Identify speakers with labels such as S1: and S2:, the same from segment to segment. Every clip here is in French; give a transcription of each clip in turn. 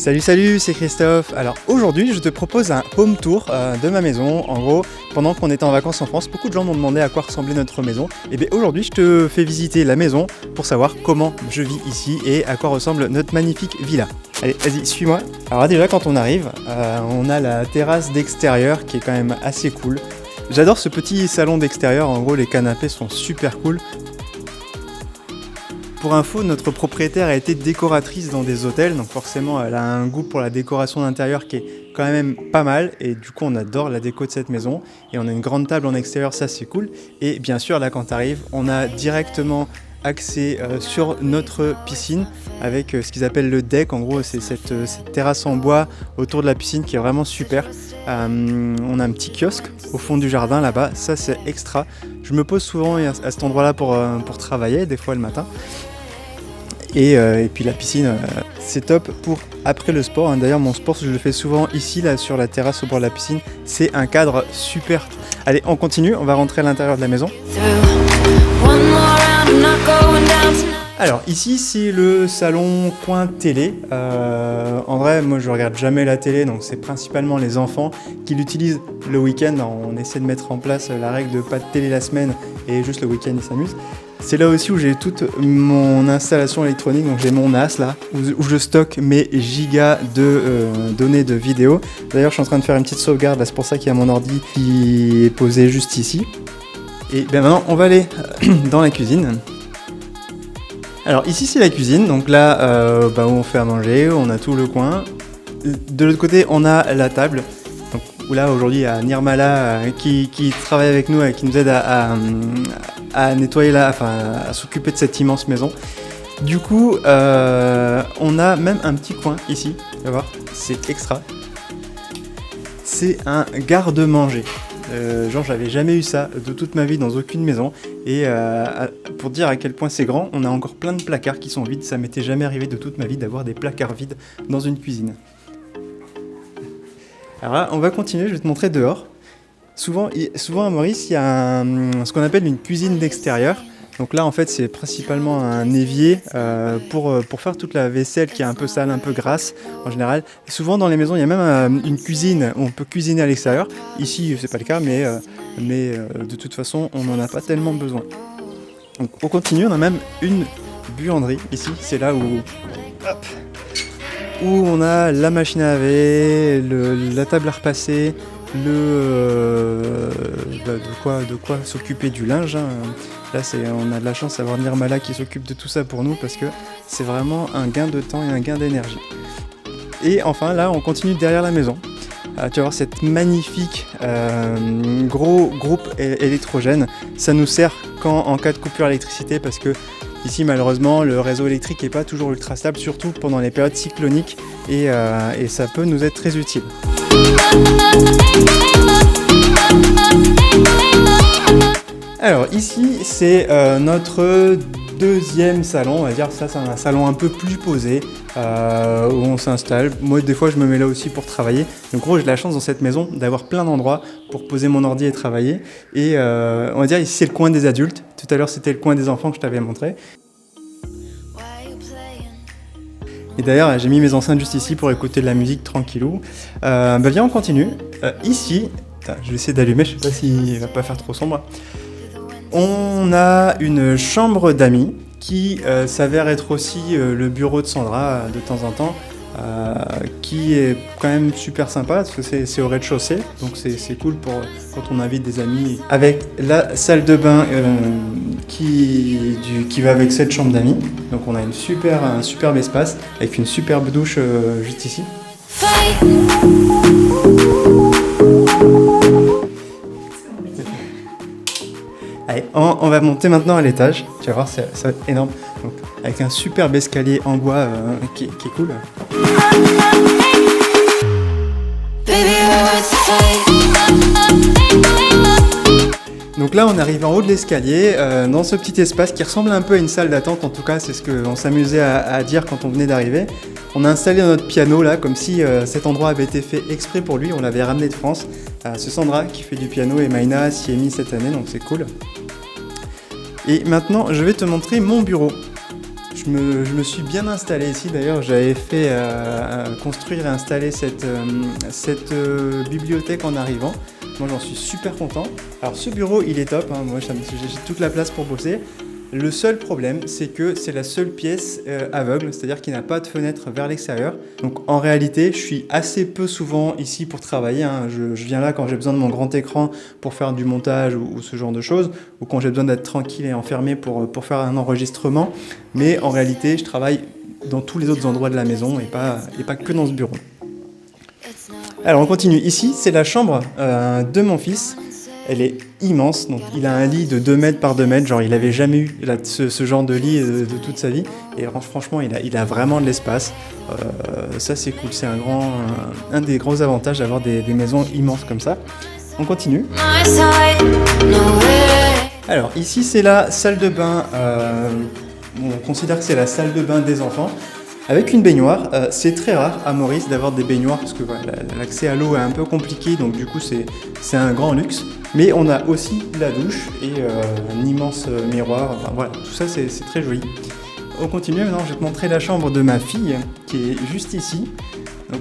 S1: Salut, c'est Christophe. Alors aujourd'hui, je te propose un home tour de ma maison. En gros, pendant qu'on était en vacances en France, beaucoup de gens m'ont demandé à quoi ressemblait notre maison. Et bien aujourd'hui, je te fais visiter la maison pour savoir comment je vis ici et à quoi ressemble notre magnifique villa. Allez, vas-y, suis-moi. Alors déjà, quand on arrive, on a la terrasse d'extérieur qui est quand même assez cool. J'adore ce petit salon d'extérieur. En gros, les canapés sont super cool. Pour info, notre propriétaire a été décoratrice dans des hôtels, donc forcément elle a un goût pour la décoration d'intérieur qui est quand même pas mal, et du coup on adore la déco de cette maison, et on a une grande table en extérieur, ça c'est cool, et bien sûr là quand t'arrives, on a directement accès sur notre piscine, avec ce qu'ils appellent le deck. En gros c'est cette terrasse en bois autour de la piscine qui est vraiment super. On a un petit kiosque au fond du jardin là-bas, ça c'est extra. Je me pose souvent à cet endroit-là pour travailler, des fois le matin. Et puis la piscine, c'est top pour après le sport. D'ailleurs, mon sport, je le fais souvent ici, là, sur la terrasse au bord de la piscine. C'est un cadre super. Allez, on continue, on va rentrer à l'intérieur de la maison. Alors ici, c'est le salon coin télé. En vrai, moi, je regarde jamais la télé, donc c'est principalement les enfants qui l'utilisent le week-end. On essaie de mettre en place la règle de pas de télé la semaine et juste le week-end, ils s'amusent. C'est là aussi où j'ai toute mon installation électronique, donc j'ai mon NAS là, où je stocke mes gigas de données de vidéos. D'ailleurs, je suis en train de faire une petite sauvegarde, là, c'est pour ça qu'il y a mon ordi qui est posé juste ici. Et bien maintenant, on va aller dans la cuisine. Alors ici, c'est la cuisine, donc là, où on fait à manger, on a tout le coin. De l'autre côté, on a la table. Donc, où là, aujourd'hui, il y a Nirmala qui travaille avec nous et qui nous aide à nettoyer à s'occuper de cette immense maison. Du coup, on a même un petit coin ici, tu vas voir, c'est extra. C'est un garde-manger. Genre, j'avais jamais eu ça de toute ma vie dans aucune maison. Et pour dire à quel point c'est grand, on a encore plein de placards qui sont vides. Ça m'était jamais arrivé de toute ma vie d'avoir des placards vides dans une cuisine. Alors là, on va continuer, je vais te montrer dehors. Souvent à Maurice, il y a ce qu'on appelle une cuisine d'extérieur. Donc là, en fait, c'est principalement un évier pour faire toute la vaisselle qui est un peu sale, un peu grasse en général. Et souvent, dans les maisons, il y a même une cuisine où on peut cuisiner à l'extérieur. Ici, c'est pas le cas, mais de toute façon, on n'en a pas tellement besoin. Donc, on continue, on a même une buanderie ici. C'est là où on a la machine à laver, la table à repasser, de quoi s'occuper du linge. Là, on a de la chance d'avoir Nirmala qui s'occupe de tout ça pour nous parce que c'est vraiment un gain de temps et un gain d'énergie. Et enfin, là, on continue derrière la maison. Tu vas voir cette magnifique gros groupe électrogène. Ça nous sert en cas de coupure d'électricité parce que ici, malheureusement, le réseau électrique n'est pas toujours ultra stable, surtout pendant les périodes cycloniques, et ça peut nous être très utile. Alors ici, c'est notre deuxième salon, on va dire ça, c'est un salon un peu plus posé, où on s'installe. Moi, des fois, je me mets là aussi pour travailler. Donc, en gros, j'ai de la chance dans cette maison d'avoir plein d'endroits pour poser mon ordi et travailler. Et on va dire ici, c'est le coin des adultes. Tout à l'heure, c'était le coin des enfants que je t'avais montré. Et d'ailleurs, j'ai mis mes enceintes juste ici pour écouter de la musique tranquillou. Viens, on continue. Ici, je vais essayer d'allumer, je sais pas s'il va pas faire trop sombre. On a une chambre d'amis qui s'avère être aussi le bureau de Sandra de temps en temps, qui est quand même super sympa parce que c'est au rez-de-chaussée, donc c'est cool pour quand on invite des amis. Avec la salle de bain qui va avec cette chambre d'amis, donc on a un superbe espace avec une superbe douche juste ici. Allez, on va monter maintenant à l'étage, tu vas voir, ça va être énorme. Donc, avec un superbe escalier en bois qui est cool. Donc là, on arrive en haut de l'escalier, dans ce petit espace qui ressemble un peu à une salle d'attente, en tout cas, c'est ce qu'on s'amusait à dire quand on venait d'arriver. On a installé notre piano là, comme si cet endroit avait été fait exprès pour lui, on l'avait ramené de France. C'est Sandra qui fait du piano et Maïna s'y est mise cette année, donc c'est cool. Et maintenant, je vais te montrer mon bureau. Je me suis bien installé ici. D'ailleurs, j'avais fait construire et installer cette bibliothèque en arrivant. Moi, j'en suis super content. Alors, ce bureau, il est top. Hein. Moi, j'ai toute la place pour bosser. Le seul problème, c'est que c'est la seule pièce aveugle, c'est-à-dire qu'il n'a pas de fenêtre vers l'extérieur. Donc en réalité, je suis assez peu souvent ici pour travailler. Hein. Je viens là quand j'ai besoin de mon grand écran pour faire du montage ou ce genre de choses, ou quand j'ai besoin d'être tranquille et enfermé pour faire un enregistrement. Mais en réalité, je travaille dans tous les autres endroits de la maison et pas que dans ce bureau. Alors on continue. Ici, c'est la chambre de mon fils. Elle est immense, donc il a un lit de 2 mètres par 2 mètres, genre il n'avait jamais eu ce genre de lit de toute sa vie, et franchement il a vraiment de l'espace, ça c'est cool, c'est un des gros avantages d'avoir des maisons immenses comme ça. On continue. Alors ici c'est la salle de bain, on considère que c'est la salle de bain des enfants. Avec une baignoire, c'est très rare à Maurice d'avoir des baignoires parce que voilà, l'accès à l'eau est un peu compliqué, donc du coup c'est un grand luxe. Mais on a aussi la douche et un immense miroir, enfin voilà, tout ça c'est très joli. On continue maintenant, je vais te montrer la chambre de ma fille qui est juste ici. Donc,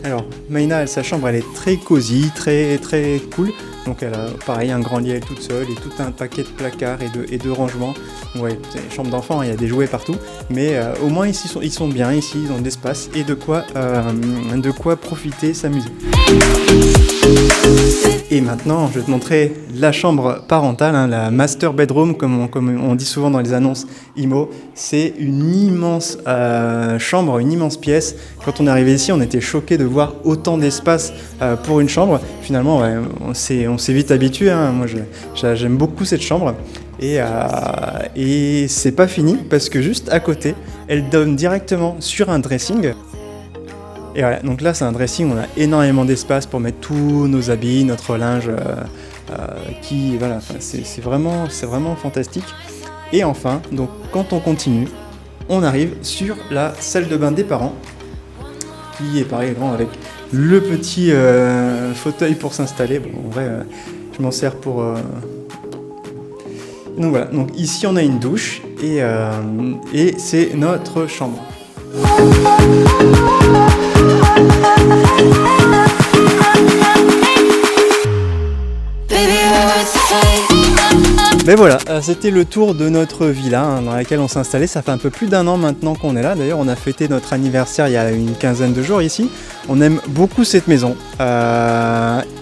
S1: alors Maïna, sa chambre elle est très cosy, très très cool. Donc elle a pareil un grand lit elle toute seule et tout un paquet de placards et de rangements. Ouais, c'est une chambre d'enfant, il y a des jouets partout, mais au moins ici ils sont bien, ici ils ont de l'espace et de quoi profiter, s'amuser. Et maintenant, je vais te montrer la chambre parentale, hein, la master bedroom, comme on dit souvent dans les annonces IMO. C'est une immense chambre, une immense pièce. Quand on est arrivé ici, on était choqués de voir autant d'espace pour une chambre. Finalement, ouais, on s'est vite habitué. Hein. Moi, j'aime beaucoup cette chambre. Et c'est pas fini, parce que juste à côté, elle donne directement sur un dressing. Et voilà, donc là c'est un dressing, on a énormément d'espace pour mettre tous nos habits, notre linge, voilà, c'est vraiment fantastique. Et enfin, donc quand on continue, on arrive sur la salle de bain des parents, qui est pareil grand avec le petit fauteuil pour s'installer. Bon, en vrai, je m'en sers pour. Donc voilà, donc ici on a une douche et c'est notre chambre. Ben voilà, c'était le tour de notre villa hein, dans laquelle on s'est installé. Ça fait un peu plus d'1 an maintenant qu'on est là. D'ailleurs, on a fêté notre anniversaire il y a une quinzaine de jours ici. On aime beaucoup cette maison.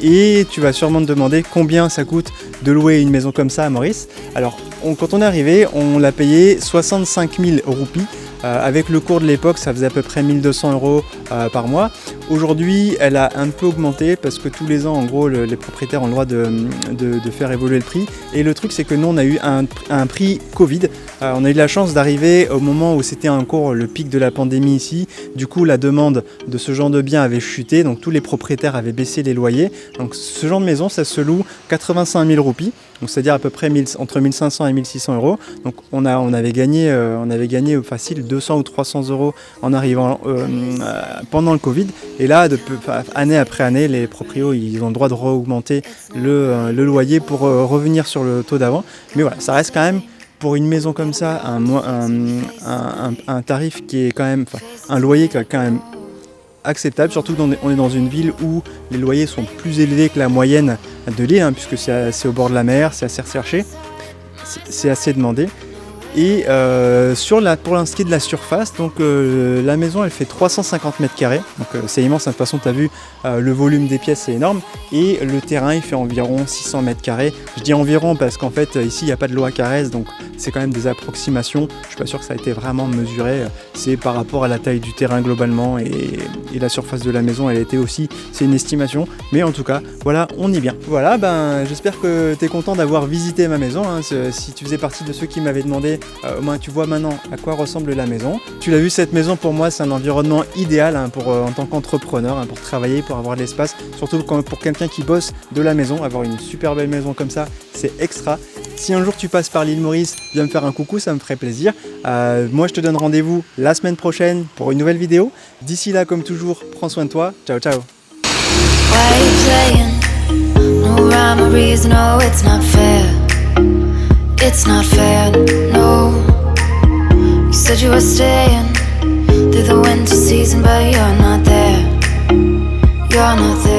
S1: Et tu vas sûrement te demander combien ça coûte de louer une maison comme ça à Maurice. Alors, quand on est arrivé, on l'a payé 65 000 roupies. Avec le cours de l'époque, ça faisait à peu près 1 200 € par mois. Aujourd'hui, elle a un peu augmenté parce que tous les ans, en gros, les propriétaires ont le droit de faire évoluer le prix. Et le truc, c'est que nous, on a eu un prix Covid. On a eu la chance d'arriver au moment où c'était encore le pic de la pandémie ici. Du coup, la demande de ce genre de bien avait chuté. Donc, tous les propriétaires avaient baissé les loyers. Donc, ce genre de maison, ça se loue 85 000 roupies. Donc, c'est-à-dire à peu près entre 1500 et 1600 €. Donc, on avait gagné facile 200 ou 300 € en arrivant pendant le Covid. Et là, année après année, les proprios ils ont le droit de re-augmenter le loyer pour revenir sur le taux d'avant. Mais voilà, ça reste quand même pour une maison comme ça un tarif qui est quand même, un loyer qui est quand même acceptable, surtout qu'on est dans une ville où les loyers sont plus élevés que la moyenne de l'île, hein, puisque c'est au bord de la mer, c'est assez recherché, c'est assez demandé. Et pour ce qui est de la surface, donc la maison elle fait 350 mètres carrés, donc c'est immense, de toute façon tu as vu le volume des pièces c'est énorme, et le terrain il fait environ 600 mètres carrés. Je dis environ parce qu'en fait ici il n'y a pas de loi Carrez, donc c'est quand même des approximations, je suis pas sûr que ça a été vraiment mesuré, c'est par rapport à la taille du terrain globalement et la surface de la maison elle a été aussi, c'est une estimation, mais en tout cas voilà, on est bien. Voilà, j'espère que tu es content d'avoir visité ma maison, hein. Si tu faisais partie de ceux qui m'avaient demandé au moins tu vois maintenant à quoi ressemble la maison. Tu l'as vu, cette maison pour moi c'est un environnement idéal hein, en tant qu'entrepreneur, hein, pour travailler, pour avoir de l'espace, surtout pour quelqu'un qui bosse de la maison, avoir une super belle maison comme ça, c'est extra. Si un jour tu passes par l'île Maurice, viens me faire un coucou, ça me ferait plaisir. Moi je te donne rendez-vous la semaine prochaine pour une nouvelle vidéo. D'ici là, comme toujours, prends soin de toi. Ciao ciao. It's not fair, no.
S2: said you were staying through the winter season, but you're not there. You're not there.